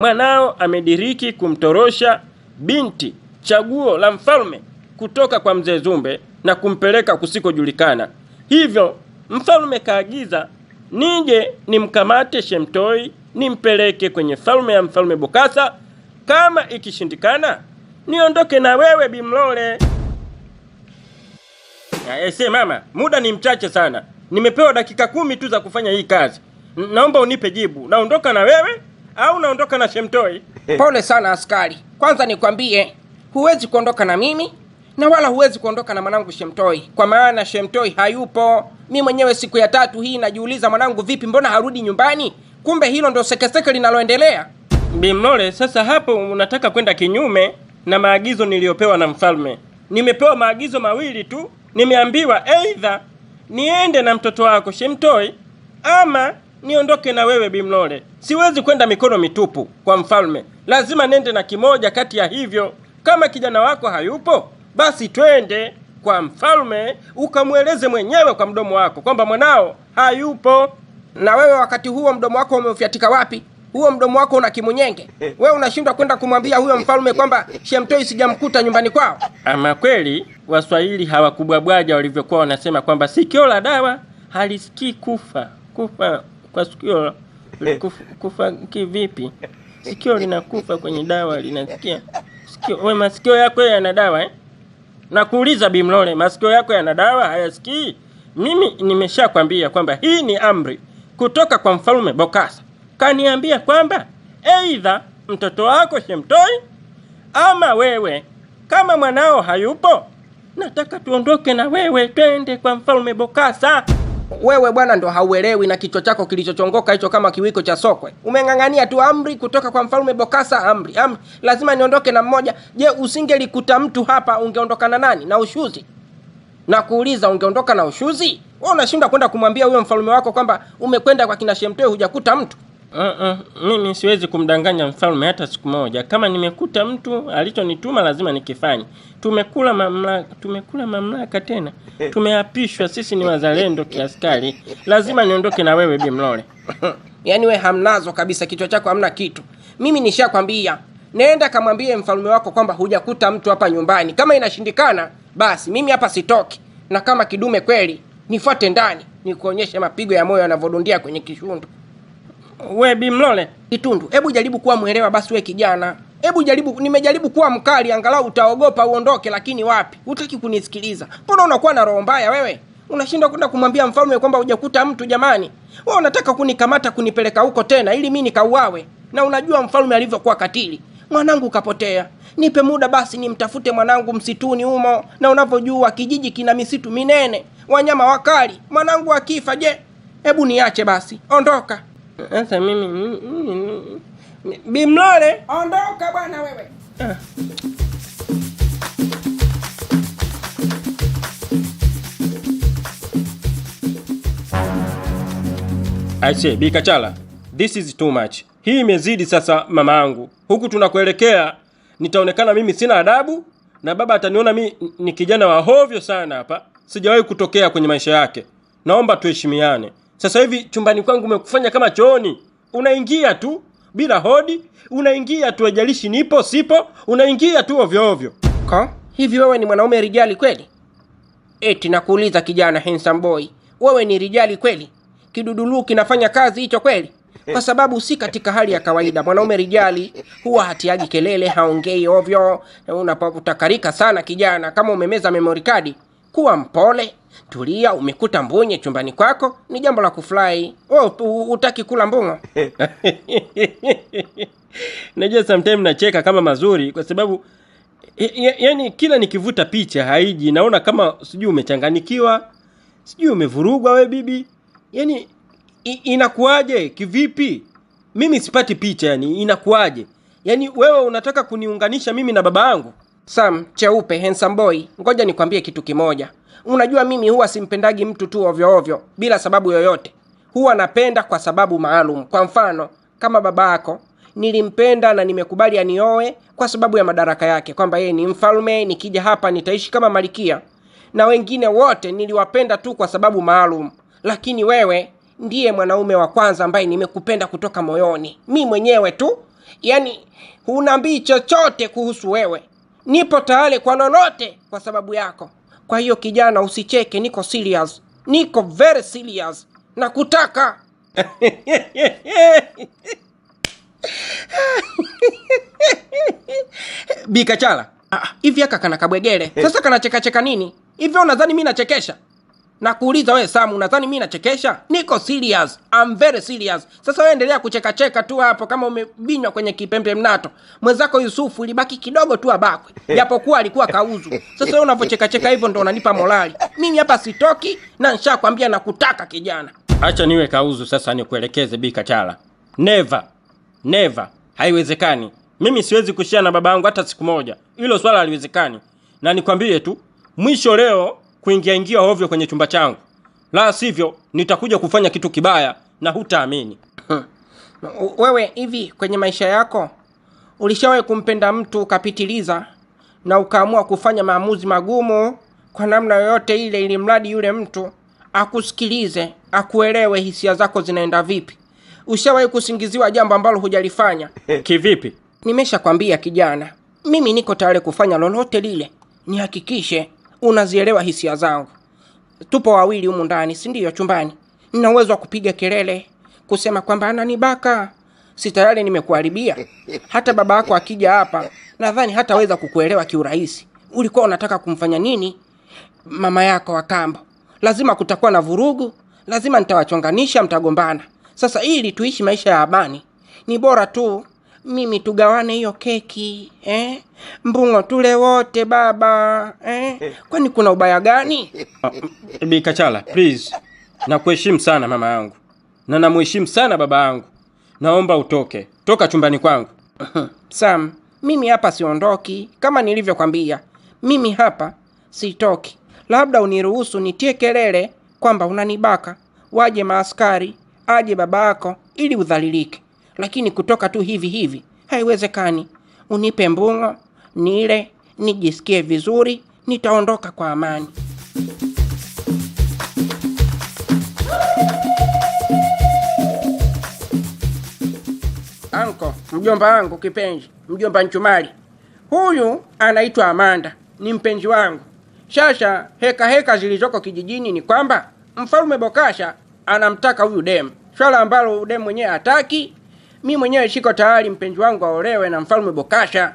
Mwanao amediriki kumtorosha binti chaguo la mfalme kutoka kwa mzee Zumbe na kumpeleka kusikojulikana. Hivyo mfalme kaagiza nije nimkamate Shemtoi nimpeleke kwenye falme ya mfalme Bokasa. Kama ikishindikana niondoke na wewe Bimlole. Mama, muda ni mchache sana. Nimepewa dakika 10 tu za kufanya hii kazi. Naomba unipe jibu. Naondoka na wewe au naondoka na Shemtoi? Pole sana askari. Kwanza nikwambie, huwezi kuondoka na mimi na wala huwezi kuondoka na mwanangu Shemtoi, kwa maana Shemtoi hayupo. Mimi mwenyewe siku ya 3 hii najiuliza mwanangu vipi, mbona harudi nyumbani? Kumbe hilo ndio sekeseke linaloendelea. Bimlole, sasa hapo unataka kwenda kinyume na maagizo niliyopewa na mfalme. Nimepewa maagizo mawili tu. Nimeambiwa aidha niende na mtoto wako Shemtoi ama niondoke na wewe Bimlole. Siwezi kwenda mikono mitupu kwa mfalme. Lazima nende na kimoja kati ya hivyo. Kama kijana wako hayupo, basi twende kwa mfalme ukamweleze mwenyewe kwa mdomo wako kwamba mwanao hayupo. Na wewe wakati huo mdomo wako umeufiatika wapi? Huo mdomo wako una kimunyenge. Wewe unashindwa kwenda kumwambia huyo mfalme kwamba Shemtoi sijamkuta nyumbani kwao? Ama kweli Waswahili hawakubwabwaja walivyokuwa wanasema kwamba sikio la dawa halisikii kufa. Kufa kwa sikio kufa kivipi? Sikio linakufa kwenye dawa linasikia. Sikio, wewe masikio yako yana dawa Nakuuliza Bimlole, masikio yako yana dawa hayasikii? Mimi nimeshakwambia kwamba hii ni amri kutoka kwa mfalme Bokasa. Kaniambia kwamba aidha mtoto wako Shemtoi ama wewe. Kama mwanao hayupo, nataka tuondoke na wewe twende kwa mfalme Bokasa. Wewe bwana ndo hauelewi na kichwa chako kilichochongoka hicho kama kiwiko cha sokwe. Umeng'ang'ania tu amri kutoka kwa mfalme Bokasa, amri. Lazima niondoke na mmoja. Je, usingelikuta mtu hapa ungeondoka na nani? Na ushuzi? Na kuuliza ungeondoka na ushuzi? Wewe unashinda kwenda kumwambia huyo mfalme wako kwamba umekwenda kwa kina Shemtoi hujakuta mtu? Mimi siwezi kumdanganya mfalme hata siku moja. Kama nimekuta mtu alichonituma lazima nikifanye. Tumekula mamlaka tena. Tumeapishwa, sisi ni wazalendo kiaskari. Lazima niondoke na wewe Bimlole. Yaani wewe hamnazo kabisa, kichwa chako hamna kitu. Mimi nishakwambia, nenda kamwambie mfalme wako kwamba hujakuta mtu hapa nyumbani. Kama inashindikana, basi mimi hapa sitoki. Na kama kidume kweli, nifuate ndani, nikuonyeshe mapigo ya moyo yanavodundia kwenye kishundu. We Bimlole, Kitundu, hebu jaribu kuwa muelewa basi we kijana. Hebu jaribu, nimejaribu kuwa mkali angalau utaogopa uondoke, lakini wapi? Hutaki kunisikiliza. Mbona unakuwa na roho mbaya wewe? Unashinda kwenda kumwambia mfalme kwamba hujakuta mtu jamani. Wewe unataka kunikamata kunipeleka huko tena ili mimi nikauawe. Na unajua mfalme alivyokuwa katili. Mwanangu kapotea. Nipe muda basi nimtafute mwanangu msituni humo. Na unavyojua kijiji kina misitu minene, wanyama wakali. Mwanangu akifa je? Hebu niache basi. Ondoka. Sasa mimi Bimlole, ondoka bwana wewe. I say Bikachala, this is too much. Hii imezidi sasa mamaangu. Huku tunakuelekea nitaonekana mimi sina adabu na baba ataniona mimi ni kijana wa hovyo sana hapa. Sijawahi kutokea kwenye maisha yake. Naomba tuheshimiane. Sasa hivi chumbani kwangu umekufanya kama chooni. Unaingia tu bila hodi, unaingia tu hajalishi nipo sipo, unaingia tu ovyo ovyo. Hivi wewe ni mwanaume rijali kweli? Eti nakuuliza kijana handsome boy, wewe ni rijali kweli? Kidudulu kinafanya kazi hicho kweli? Kwa sababu si katika hali ya kawaida. Mwanaume rijali huwa hatiagi kelele, haongei ovyo. Unapokutakarika sana kijana, kama umemeza memory card, kuwa mpole. Tulia, umekuta mbunye chumbani kwako, ni jambo la kufurahi. Utaki kula mbungo? Najua sometimes nacheka kama mazuri kwa sababu yani kila nikivuta picha haiji, naona kama sijui umechanganikiwa, sijui umevurugwa we bibi. Yani inakuaje kivipi? Mimi sipati picha, yani inakuaje? Yani wewe unataka kuniunganisha mimi na baba yangu? Sam cheupe handsome boy, ngoja nikwambie kitu kimoja. Unajua mimi huwa simpendagi mtu tu ovyo ovyo bila sababu yoyote. Huwa napenda kwa sababu maalum. Kwa mfano, kama baba yako, nilimpenda na nimekubali anioe kwa sababu ya madaraka yake, kwamba yeye ni mfalme, nikija hapa nitaishi kama malikia. Na wengine wote niliwapenda tu kwa sababu maalum. Lakini wewe ndiye mwanaume wa kwanza ambaye nimekupenda kutoka moyoni. Mimi mwenyewe tu Yaani hunaambii chochote kuhusu wewe. Nipo tayari kwa lolote kwa sababu yako. Kwa hiyo kijana, usicheke, niko serious. Niko very serious. Nakutaka. Bikachala, hivi aka kana kabwegele. Sasa kana cheka nini? Hivi unadhani mimi nachekesha? Nakuuliza wewe Sam, unadhani mimi nachekesha? Niko serious. I'm very serious. Sasa wewe endelea kucheka tu hapo kama umebinywa kwenye kipembe mnato. Mwenzako Yusufu ilibaki kidogo tu abakwe. Japokuwa alikuwa kauzu. Sasa wewe unapocheka hivyo ndio unanipa morali. Mimi hapa sitoki na nishakwambia nakutaka kijana. Acha niwe kauzu sasa nikuelekeze Bikachala. Never. Haiwezekani. Mimi siwezi kushia na baba yangu hata siku moja. Hilo swala haliwezekani. Na nikwambie tu, mwisho leo kuingia ovyo kwenye chumba changu. La sivyo nitakuja kufanya kitu kibaya na hutaamini. Wewe hivi kwenye maisha yako ulishawahi kumpenda mtu ukapitiliza na ukaamua kufanya maamuzi magumu kwa namna yoyote ile ili mradi yule mtu akusikilize, akuelewe hisia zako zinaenda vipi? Ushawahi kusingiziwa jambo ambalo hujalifanya? Kivipi? Nimeshakwambia kijana, mimi niko tayari kufanya lolote lile. Nihakikishe unazielewa hisia zangu. Tupo wawili humu ndani, si ndio, chumbani. Nina uwezo wa kupiga kelele, kusema kwamba ananibaka. Si tayari nimekuharibia? Hata baba yako akija hapa, nadhani hataweza kukuelewa kiurahisi. Ulikuwa unataka kumfanya nini mama yako wa kambo? Lazima kutakuwa na vurugu, lazima nitawachonganisha, mtagombana. Sasa ili tuishi maisha ya amani, ni bora tu mimi tugawane hiyo keki, mbungo tule wote baba, kwani kuna ubaya gani? Bikachala, please. Nakuheshimu sana mama yangu. Na namheshimu sana baba yangu. Naomba utoke. Toka chumbani kwangu. Sam, mimi hapa siondoki. Kama nilivyokwambia, mimi hapa sitoki. Labda uniruhusu nitie kelele kwamba unanibaka, waje maaskari, aje babako ili udhalilike. Lakini kutoka tu hivi haiwezekani. Unipe mbungo, nile, nijisikie vizuri, nitaondoka kwa amani. Anko, mjomba wangu kipenzi, mjomba Nchumali. Huyu anaitwa Amanda, ni mpenzi wangu. Sasa heka zilizoko kijijini ni kwamba Mfalme Bokasha anamtaka huyu demu. Swala ambalo demu mwenyewe hataki. Mimi mwenyewe siko tayari mpenzi wangu aolewe na Mfalme Bokasha.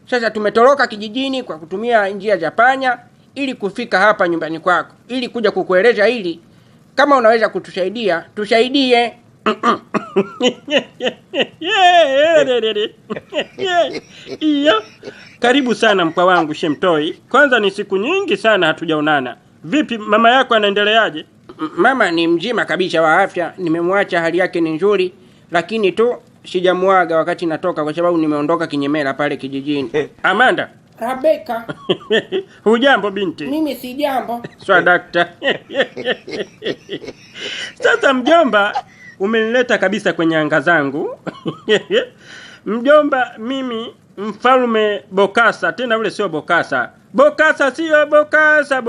Sasa tumetoroka kijijini kwa kutumia njia za panya ili kufika hapa nyumbani kwako, ili kuja kukueleza hili. Kama unaweza kutusaidia, tusaidie. Karibu sana mkwa wangu Shemtoi. Kwanza ni siku nyingi sana hatujaonana. Vipi mama yako anaendeleaje? Mama ni mzima kabisa wa afya. Nimemwacha, hali yake ni nzuri, lakini tu sijamuaga wakati natoka kwa sababu nimeondoka kinyemela pale kijijini. Amanda. Rebeka. Hujambo binti? Mimi si jambo. Sawa dakta. Sasa mjomba, umenileta kabisa kwenye anga zangu. Mjomba, mimi Mfalme Bokasa, tena ule sio Bokasa. Bokasa sio Bokasa.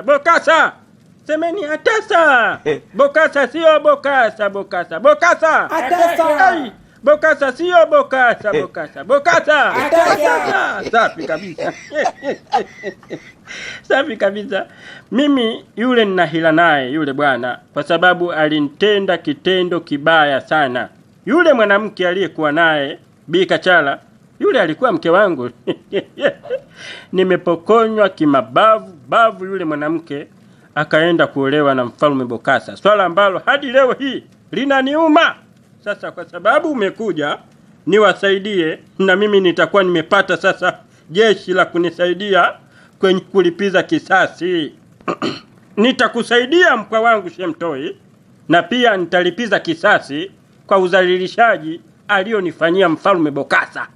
Bokasa. Semeni atasa. Bokasa sio Bokasa. Atasa. Bokasa sio Bokasa. Atasa. Safi kabisa. Safi kabisa. Mimi yule ninahila naye yule bwana kwa sababu alinitenda kitendo kibaya sana. Yule mwanamke aliyekuwa naye Bikachala, yule alikuwa mke wangu. Nimepokonywa kimabavu yule mwanamke akaenda kuolewa na Mfalme Bokasa. Swala ambalo hadi leo hii linaniuma. Sasa kwa sababu umekuja niwasaidie, na mimi nitakuwa nimepata sasa jeshi la kunisaidia kwenye kulipiza kisasi. Nitakusaidia mkwa wangu Shemtoi, na pia nitalipiza kisasi kwa udhalilishaji alionifanyia Mfalme Bokasa.